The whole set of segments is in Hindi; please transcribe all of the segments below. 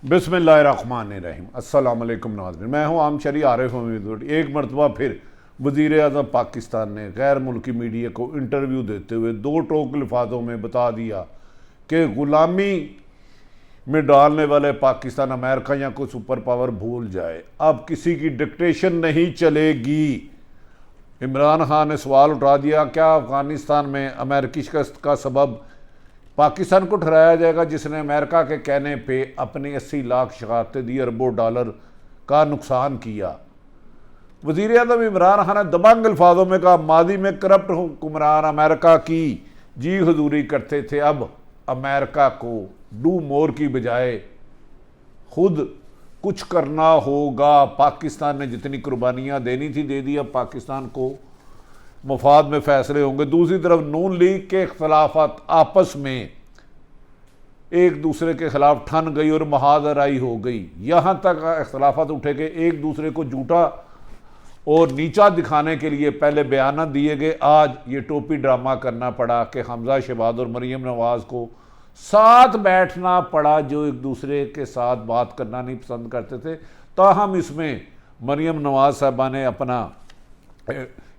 बिस्मिल्लाहिर्रहमानिर्रहीम। अस्सलाम वालेकुम नाज़रीन, मैं हूँ आम शरी आरिफ हमीद। एक मरतबा फिर वज़ीर आज़म पाकिस्तान ने गैर मुल्की मीडिया को इंटरव्यू देते हुए दो टोक लिफाजों में बता दिया कि ग़ुलामी में डालने वाले पाकिस्तान अमेरिका या कोई सुपर पावर भूल जाए, अब किसी की डिक्टेशन नहीं चलेगी। इमरान खान ने सवाल उठा दिया, क्या अफ़गानिस्तान में अमेरिकी शिकस्त का सबब पाकिस्तान को ठहराया जाएगा जिसने अमेरिका के कहने पे अपनी 80 लाख शहादतें दी, अरबों डॉलर का नुकसान किया। वज़ीर आज़म इमरान खान ने दबंग अल्फाजों में कहा, मादी में करप्ट हुक्मरान अमेरिका की जी हजूरी करते थे, अब अमेरिका को डू मोर की बजाय खुद कुछ करना होगा। पाकिस्तान ने जितनी कुर्बानियाँ देनी थी दे दी, अब पाकिस्तान को मफाद में फैसले होंगे। दूसरी तरफ नून लीग के इख्तलाफात आपस में एक दूसरे के खिलाफ ठन गई और महाजराई हो गई। यहाँ तक इख्तलाफात उठे कि एक दूसरे को झूठा और नीचा दिखाने के लिए पहले बयान दिए गए। आज ये टोपी ड्रामा करना पड़ा कि हमजा शहबाज और मरीम नवाज़ को साथ बैठना पड़ा जो एक दूसरे के साथ बात करना नहीं पसंद करते थे। ताहम इसमें मरीम नवाज़ साहबा ने अपना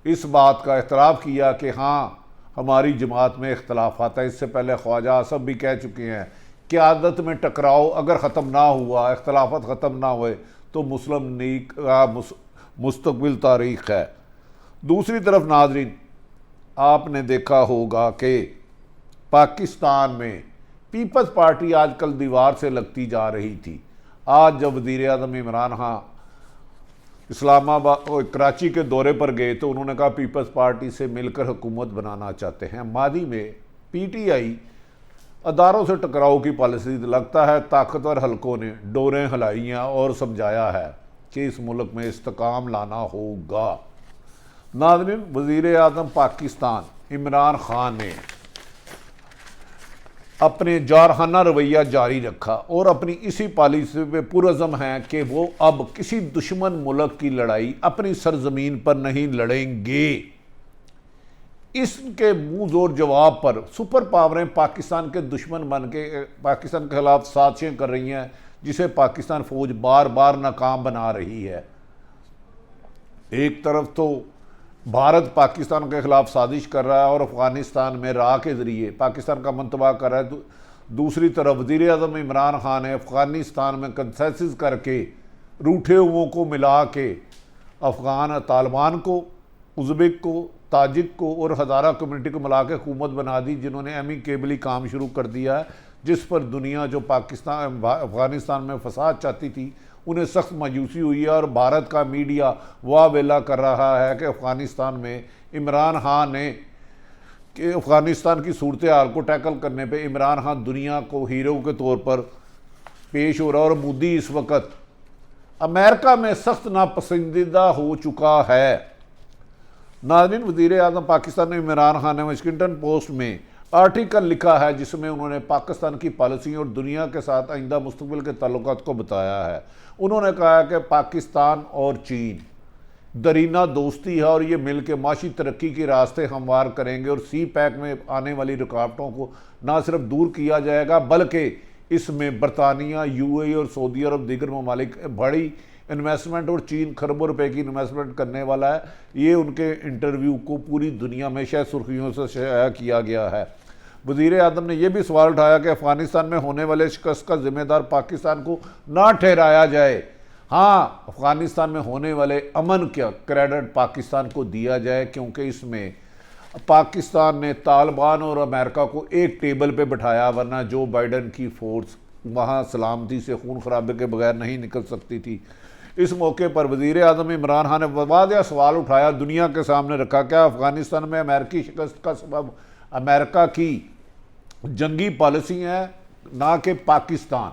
इस बात का एतराफ़ किया कि हाँ हमारी जमात में इख्तलाफात है। इससे पहले ख्वाजा आसफ भी कह चुके हैं क़यादत में टकराव अगर ख़त्म ना हुआ, इख्तलाफात ख़त्म ना हुए तो मुस्लिम लीग का मुस्तकबिल तारीख़ है। दूसरी तरफ नाज़रीन, आपने देखा होगा कि पाकिस्तान में पीपल्स पार्टी आजकल दीवार से लगती जा रही थी। आज जब वज़ीर आज़म इमरान खान इस्लामाबाद और कराची के दौरे पर गए तो उन्होंने कहा पीपल्स पार्टी से मिलकर हुकूमत बनाना चाहते हैं। मादी में पीटीआई अदारों से टकराव की पॉलिसी, लगता है ताकतवर हलकों ने डोरें हिलाइयाँ और समझाया है कि इस मुल्क में इस्तेकाम लाना होगा। नाज़रीन, वज़ीर आज़म पाकिस्तान इमरान खान ने अपने जारहाना रवैया जारी रखा और अपनी इसी पॉलिसी पे पुरज़म हैं कि वो अब किसी दुश्मन मुल्क की लड़ाई अपनी सरजमीन पर नहीं लड़ेंगे। इसके मुंह जोर जवाब पर सुपर पावरें पाकिस्तान के दुश्मन बन के पाकिस्तान के खिलाफ साजिशें कर रही हैं, जिसे पाकिस्तान फौज बार बार नाकाम बना रही है। एक तरफ तो भारत पाकिस्तान के खिलाफ साजिश कर रहा है और अफ़गानिस्तान में राह के ज़रिए पाकिस्तान का मंतबा कर रहा है। दूसरी तरफ वज़ीर आज़म इमरान खान ने अफ़गानिस्तान में कंसेंसस करके रूठे हुओं को मिला के अफ़गान तालिबान को, उज़्बेक को, ताजिक को और हज़ारा कम्यूनिटी को मिला के हुकूमत बना दी, जिन्होंने एमिकेबली काम शुरू कर दिया है, जिस पर दुनिया जो पाकिस्तान अफ़गानिस्तान में फसाद चाहती थी उन्हें सख्त मायूसी हुई है। और भारत का मीडिया वाह वेला कर रहा है कि अफ़गानिस्तान में इमरान खान ने कि अफ़गानिस्तान की सूरत हाल को टैकल करने पे इमरान खान दुनिया को हीरो के तौर पर पेश हो रहा है। और मोदी इस वक्त अमेरिका में सख्त नापसंदीदा हो चुका है। नाज़रीन, वज़ीर आज़म पाकिस्तान ने इमरान खान ने वाशिंगटन पोस्ट में आर्टिकल लिखा है जिसमें उन्होंने पाकिस्तान की पॉलिसी और दुनिया के साथ आइंदा मुस्तकबिल के ताल्लुकात को बताया है। उन्होंने कहा कि पाकिस्तान और चीन दरीना दोस्ती है और ये मिल के माशी तरक्की के रास्ते हमवार करेंगे और सी पैक में आने वाली रुकावटों को ना सिर्फ दूर किया जाएगा बल्कि इसमें बरतानिया, यूएई और सऊदी अरब दीगर ममालिक बड़ी इन्वेस्टमेंट और चीन खरबों रुपए की इन्वेस्टमेंट करने वाला है। ये उनके इंटरव्यू को पूरी दुनिया में शायद सुर्खियों से शाया किया गया है। वज़ीर आज़म ने यह भी सवाल उठाया कि अफ़गानिस्तान में होने वाले शिकस्त का जिम्मेदार पाकिस्तान को ना ठहराया जाए। हाँ, अफ़गानिस्तान में होने वाले अमन का क्रेडिट पाकिस्तान को दिया जाए, क्योंकि इसमें पाकिस्तान ने तालिबान और अमेरिका को एक टेबल पे बिठाया, वरना जो बाइडन की फ़ोर्स वहाँ सलामती से खून खराबे के बगैर नहीं निकल सकती थी। इस मौके पर वज़ीर आज़म इमरान खान ने वाज़ेह सवाल उठाया, दुनिया के सामने रखा, क्या अफ़गानिस्तान में अमेरिकी शिकस्त का सबब अमेरिका की जंगी पॉलिसी है ना कि पाकिस्तान।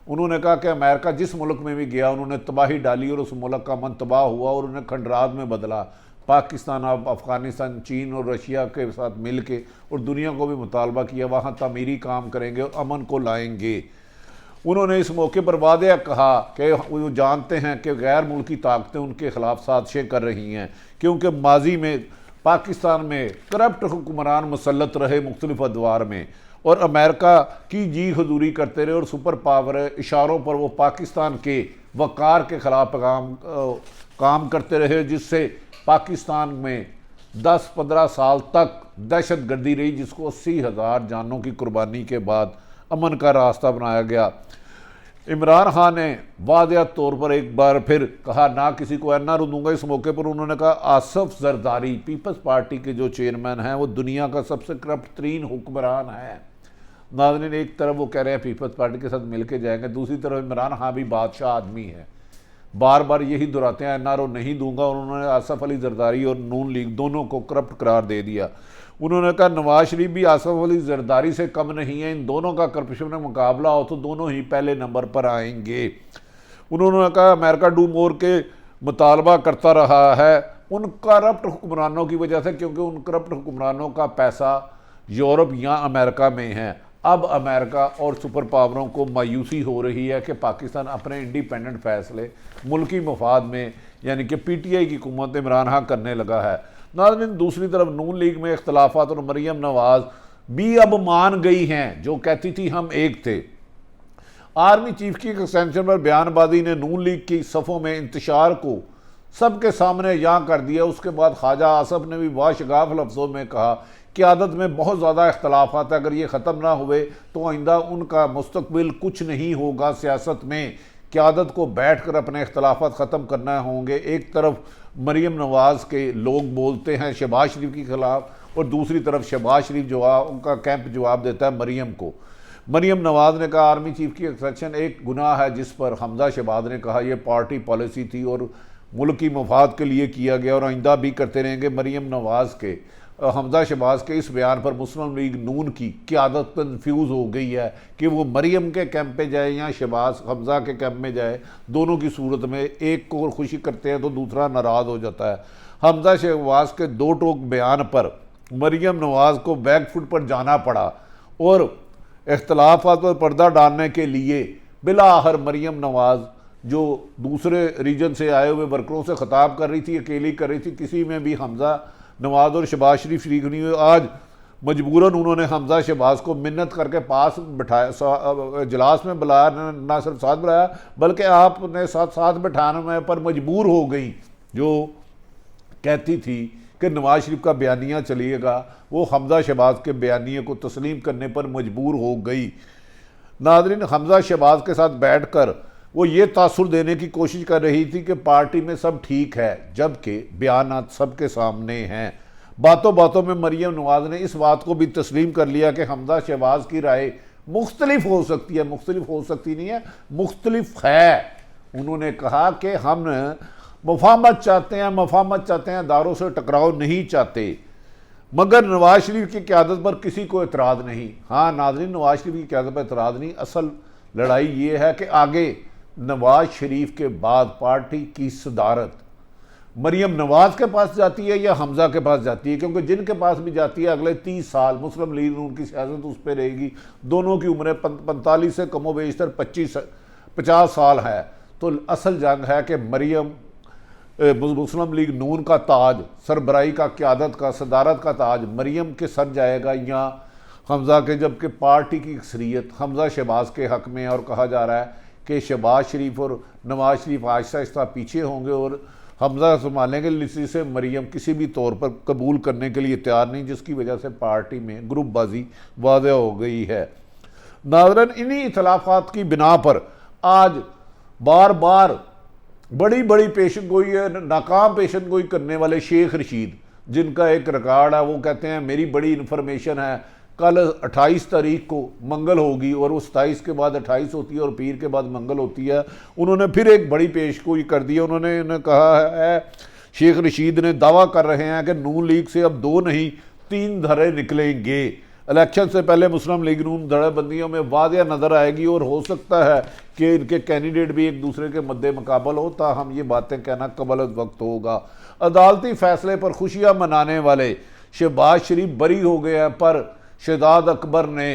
उन्होंने कहा कि अमेरिका जिस मुल्क में भी गया उन्होंने तबाही डाली और उस मुल्क का मन तबाह हुआ और उन्हें खंडरात में बदला। पाकिस्तान अब अफ़गानिस्तान, चीन और रशिया के साथ मिल के और दुनिया को भी मुतालबा किया वहाँ तमीरी काम करेंगे और अमन को लाएंगे। उन्होंने इस मौके पर वादे कहा कि वो जानते हैं कि गैर मुल्की ताकतें उनके खिलाफ साजिशें कर रही हैं, क्योंकि माजी में पाकिस्तान में करप्ट हुक्मरान मुसल्लत रहे मुख्तलिफ अदवार में, और अमेरिका की जी हजूरी करते रहे और सुपर पावर इशारों पर वो पाकिस्तान के वक़ार के ख़िलाफ़ काम करते रहे, जिससे पाकिस्तान में 10-15 साल तक दहशत गर्दी रही, जिसको 80,000 जानों की कुर्बानी के बाद अमन का रास्ता बनाया गया। इमरान खान ने वादिया तौर पर एक बार फिर कहा ना किसी को एनआर दूंगा। इस मौके पर उन्होंने कहा आसफ जरदारी पीपल्स पार्टी के जो चेयरमैन हैं वो दुनिया का सबसे करप्ट तरीन हुक्मरान है। नाज़रीन, एक तरफ वो कह रहे हैं पीपल्स पार्टी के साथ मिलके जाएंगे, दूसरी तरफ इमरान खान भी बादशाह आदमी है, बार बार यही दोहराते हैं एनआरओ नहीं दूंगा, और उन्होंने आसफ अली जरदारी और नून लीग दोनों को करप्ट करार दे दिया। उन्होंने कहा नवाज शरीफ भी आसफ अली जरदारी से कम नहीं है, इन दोनों का करप्शन में मुकाबला हो तो दोनों ही पहले नंबर पर आएंगे। उन्होंने कहा अमेरिका डू मोर के मुतालबा करता रहा है उन करप्ट हुक्मरानों की वजह से, क्योंकि उन करप्ट हुक्मरानों का पैसा यूरोप या अमेरिका में है। अब अमेरिका और सुपर पावरों को मायूसी हो रही है कि पाकिस्तान अपने इंडिपेंडेंट फैसले मुल्की मफाद में यानी कि पीटीआई की हुकूमत इमरान खान करने लगा है। नाज़रीन, दूसरी तरफ नून लीग में इख्तलाफात और मरियम नवाज भी अब मान गई हैं, जो कहती थी हम एक थे। आर्मी चीफ की एक्सटेंशन पर बयानबाजी ने नून लीग की सफ़ों में इंतशार को सबके सामने यहाँ कर दिया। उसके बाद ख्वाजा आसफ ने भी वाशगाफ लफ्ज़ों में कहा क़यादत में बहुत ज़्यादा इख्तलाफात है, अगर ये ख़त्म ना हुए तो आइंदा उनका मुस्तकबिल कुछ नहीं होगा। सियासत में क़यादत को बैठ कर अपने इख्तलाफात ख़त्म करना होंगे। एक तरफ मरियम नवाज़ के लोग बोलते हैं शहबाज शरीफ के ख़िलाफ़, और दूसरी तरफ शहबाज शरीफ उनका कैंप जवाब देता है मरियम को। मरियम नवाज़ ने कहा आर्मी चीफ की एक्सेप्शन एक गुनाह है, जिस पर हमजा शहबाज ने कहा यह पार्टी पॉलिसी थी और मुल्क की मफाद के लिए किया गया और आइंदा भी करते रहेंगे। मरियम नवाज़ के हमजा शहबाज के इस बयान पर मुस्लिम लीग नून की क़यादत कन्फ्यूज़ हो गई है कि वो मरियम के कैंप पे जाए या शहबाज हमजा के कैंप में जाए। दोनों की सूरत में एक को खुशी करते हैं तो दूसरा नाराज़ हो जाता है। हमजा शहबाज के दो टोक बयान पर मरियम नवाज़ को बैक फुट पर जाना पड़ा और इख्तलाफात पर पर्दा डालने के लिए बिला आखिर मरियम नवाज़ जो दूसरे रीजन से आए हुए वर्करों से खिताब कर रही थी, अकेली कर रही थी, किसी में भी हमजा नवाज और शहबाज शरीफ शरीक नहीं हुए। आज मजबूरन उन्होंने हमजा शहबाज को मिन्नत करके पास बिठाया, इजलास में बुलाया, ना सिर्फ साथ बुलाया बल्कि आपने साथ बैठाने में पर मजबूर हो गई। जो कहती थी कि नवाज शरीफ का बयानिया चलिएगा, वो हमजा शहबाज के बयानिए को तस्लीम करने पर मजबूर हो गई। नाज़रीन, हमजा शहबाज के साथ बैठ कर वो ये तासुर देने की कोशिश कर रही थी कि पार्टी में सब ठीक है, जबकि बयानात सबके सामने हैं। बातों बातों में मरियम नवाज ने इस बात को भी तस्लीम कर लिया कि हमजा शहबाज की राय मुख्तलिफ हो सकती है, मुख्तलिफ हो सकती नहीं है, मुख्तलिफ है। उन्होंने कहा कि हम मफाहमत चाहते हैं, दारों से टकराव नहीं चाहते, मगर नवाज शरीफ की क़यादत पर किसी को एतराज़ नहीं। हाँ नाज़रीन, नवाज शरीफ की क़यादत पर एतराज़ नहीं, असल लड़ाई ये है कि आगे नवाज शरीफ के बाद पार्टी की सदारत मरियम नवाज के पास जाती है या हमजा के पास जाती है, क्योंकि जिनके पास भी जाती है अगले 30 साल मुस्लिम लीग नून की सियासत उस पर रहेगी। दोनों की उम्रें 45 से कमो बेशतर 50 साल है। तो असल जंग है कि मरियम मुस्लिम लीग नून का ताज, सरबराही का, क़यादत का, सदारत का ताज मरियम के सर जाएगा या हमजा के, जबकि पार्टी की अक्सरियत हमजा शहबाज के हक़ में। और कहा जा रहा है कि शहबाज शरीफ और नवाज शरीफ आहिस्ता आहिस्ता पीछे होंगे और हमजा संभालेंगे, जिसे मरियम किसी भी तौर पर कबूल करने के लिए तैयार नहीं, जिसकी वजह से पार्टी में ग्रुपबाजी वाज़ेह हो गई है। नाज़रीन, इन्हीं इख्तलाफात की बिना पर आज बार बार बड़ी बड़ी पेशन गोई है, नाकाम पेशन गोई करने वाले शेख रशीद, जिनका एक रिकॉर्ड है, वो कहते हैं मेरी बड़ी इन्फॉर्मेशन है, कल 28 तारीख को मंगल होगी और वो 27 के बाद 28 होती है और पीर के बाद मंगल होती है। उन्होंने फिर एक बड़ी पेशगोई कर दी। उन्होंने कहा है, शेख रशीद ने दावा कर रहे हैं कि नून लीग से अब 2 नहीं 3 धड़े निकलेंगे। इलेक्शन से पहले मुस्लिम लीग नून धड़ेबंदियों में वाज़ेह नज़र आएगी और हो सकता है कि इनके कैंडिडेट भी एक दूसरे के मद्दे मुकाबल हो, ताहम ये बातें कहना कबल वक्त होगा। अदालती फैसले पर खुशियाँ मनाने वाले शहबाज शरीफ बरी हो गए हैं, पर शहजाद अकबर ने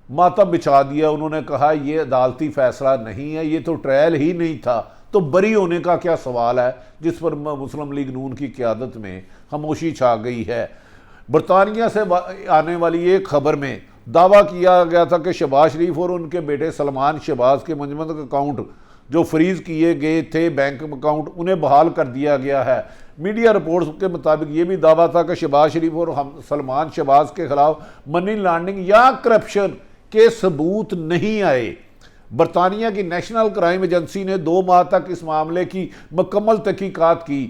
मातम बिछा दिया। उन्होंने कहा यह अदालती फैसला नहीं है, ये तो ट्रायल ही नहीं था, तो बरी होने का क्या सवाल है, जिस पर मुस्लिम लीग नून की क़यादत में खामोशी छा गई है। बरतानिया से आने वाली एक खबर में दावा किया गया था कि शहबाज शरीफ और उनके बेटे सलमान शहबाज के मंजमद अकाउंट जो फ्रीज किए गए थे बैंक अकाउंट, उन्हें बहाल कर दिया गया है। मीडिया रिपोर्ट्स के मुताबिक ये भी दावा था कि शहबाज शरीफ और सलमान शहबाज के खिलाफ मनी लॉन्ड्रिंग या करप्शन के सबूत नहीं आए। बरतानिया की नेशनल क्राइम एजेंसी ने 2 माह तक इस मामले की मुकम्मल तहकीकात की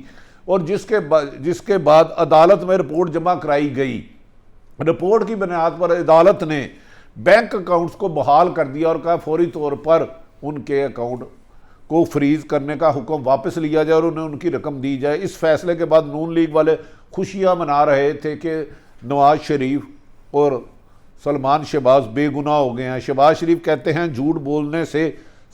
और जिसके बाद अदालत में रिपोर्ट जमा कराई गई। रिपोर्ट की बुनियाद पर अदालत ने बैंक अकाउंट्स को बहाल कर दिया और कहा फौरी तौर पर उनके अकाउंट को फ्रीज करने का हुक्म वापस लिया जाए और उन्हें उनकी रकम दी जाए। इस फैसले के बाद नून लीग वाले खुशियां मना रहे थे कि नवाज शरीफ और सलमान शहबाज बेगुनाह हो गए हैं। शहबाज शरीफ कहते हैं झूठ बोलने से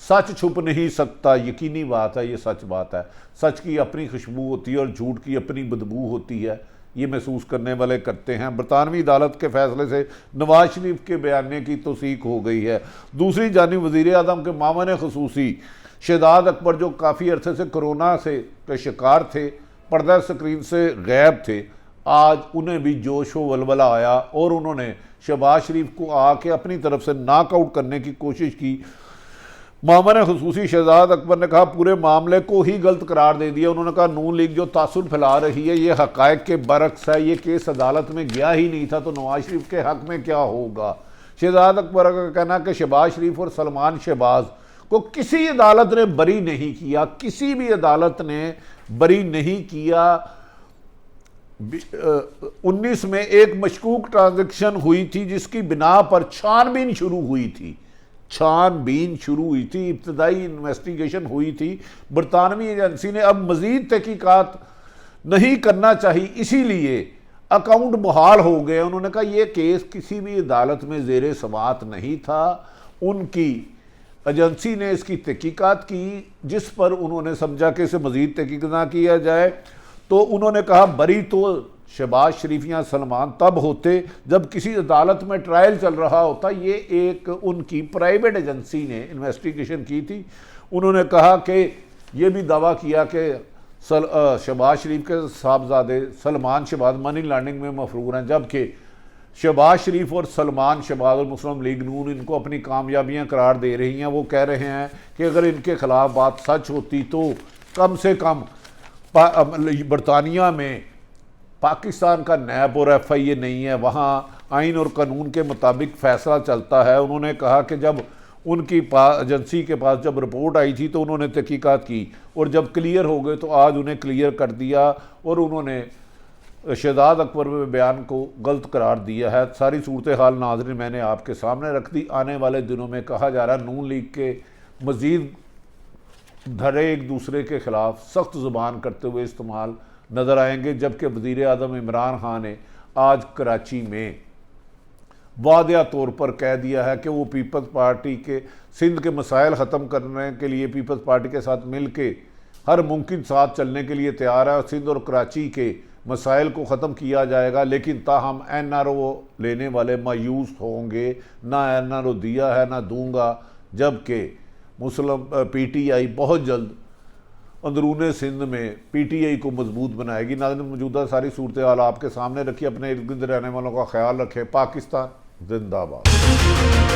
सच छुप नहीं सकता। यकीनी बात है, ये सच बात है। सच की अपनी खुशबू होती है और झूठ की अपनी बदबू होती है, ये महसूस करने वाले करते हैं। बरतानवी अदालत के फैसले से नवाज शरीफ के बयाने की तौसीक हो गई है। दूसरी जानिब वज़ीर आज़म के मामले खसूसी शहजाद अकबर, जो काफ़ी अरसे से कोरोना से के शिकार थे, पर्दा स्क्रीन से गायब थे, आज उन्हें भी जोश व वलवला आया और उन्होंने शहबाज शरीफ को आके अपनी तरफ से नॉकआउट करने की कोशिश की। मामले खसूसी शहजाद अकबर ने कहा पूरे मामले को ही गलत करार दे दिया। उन्होंने कहा नून लीग जो तासुर फैला रही है ये हकायक के बरक्स है, ये केस अदालत में गया ही नहीं था तो नवाज शरीफ के हक में क्या होगा। शहजाद अकबर का कहना कि शहबाज शरीफ और सलमान शहबाज को किसी अदालत ने बरी नहीं किया, किसी भी अदालत ने बरी नहीं किया। 19 में एक मशकूक ट्रांजैक्शन हुई थी जिसकी बिना पर छानबीन शुरू हुई थी, इब्तदाई इन्वेस्टिगेशन हुई थी। बरतानवी एजेंसी ने अब मजीद तहकीकात नहीं करना चाहिए, इसीलिए अकाउंट बहाल हो गए। उन्होंने कहा यह केस किसी भी अदालत में ज़ेरे समाअत नहीं था, उनकी एजेंसी ने इसकी तहकीकात की, जिस पर उन्होंने समझा कि इसे मजीद तहकीक ना किया जाए तो उन्होंने कहा बरी तो शहबाज शरीफ या सलमान तब होते जब किसी अदालत में ट्रायल चल रहा होता। ये एक उनकी प्राइवेट एजेंसी ने इन्वेस्टिगेशन की थी। उन्होंने कहा कि ये भी दावा किया कि शहबाज शरीफ के साहबजादे सलमान शहबाज मनी लॉन्ड्रिंग में मफरूर हैं, जबकि शहबाज शरीफ और सलमान शहबाज और मुस्लिम लीग नून इनको अपनी कामयाबियां करार दे रही हैं। वो कह रहे हैं कि अगर इनके खिलाफ बात सच होती तो कम से कम बरतानिया में पाकिस्तान का नैब और FIA नहीं है, वहाँ आइन और कानून के मुताबिक फ़ैसला चलता है। उन्होंने कहा कि जब उनकी एजेंसी के पास जब रिपोर्ट आई थी तो उन्होंने तहकीकात की और जब क्लियर हो गए तो आज उन्हें क्लियर कर दिया और उन्होंने शहजाद अकबर में बयान को गलत करार दिया है। सारी सूरत हाल नाज़रीन मैंने आपके सामने रख दी। आने वाले दिनों में कहा जा रहा है नून लीग के मज़ीद धड़े एक दूसरे के खिलाफ सख्त ज़ुबान करते हुए इस्तेमाल नज़र आएंगे, जबकि वज़ीर आज़म इमरान खान ने आज कराची में वादिया तौर पर कह दिया है कि वो पीपल्स पार्टी के सिंध के मसाइल ख़त्म करने के लिए पीपल्स पार्टी के साथ मिल के हर मुमकिन साथ चलने के लिए तैयार है और सिंध और कराची के मसाइल को ख़त्म किया जाएगा। लेकिन ताहम NRO लेने वाले मायूस होंगे, ना NRO दिया है ना दूंगा, जबकि मुस्लिम PTI बहुत जल्द अंदरूने सिंध में PTI को मजबूत बनाएगी। नाज़रीन मौजूदा सारी सूरत हाल आपके सामने रखी, अपने इर्द गिर्द रहने वालों का ख्याल रखें। पाकिस्तान जिंदाबाद।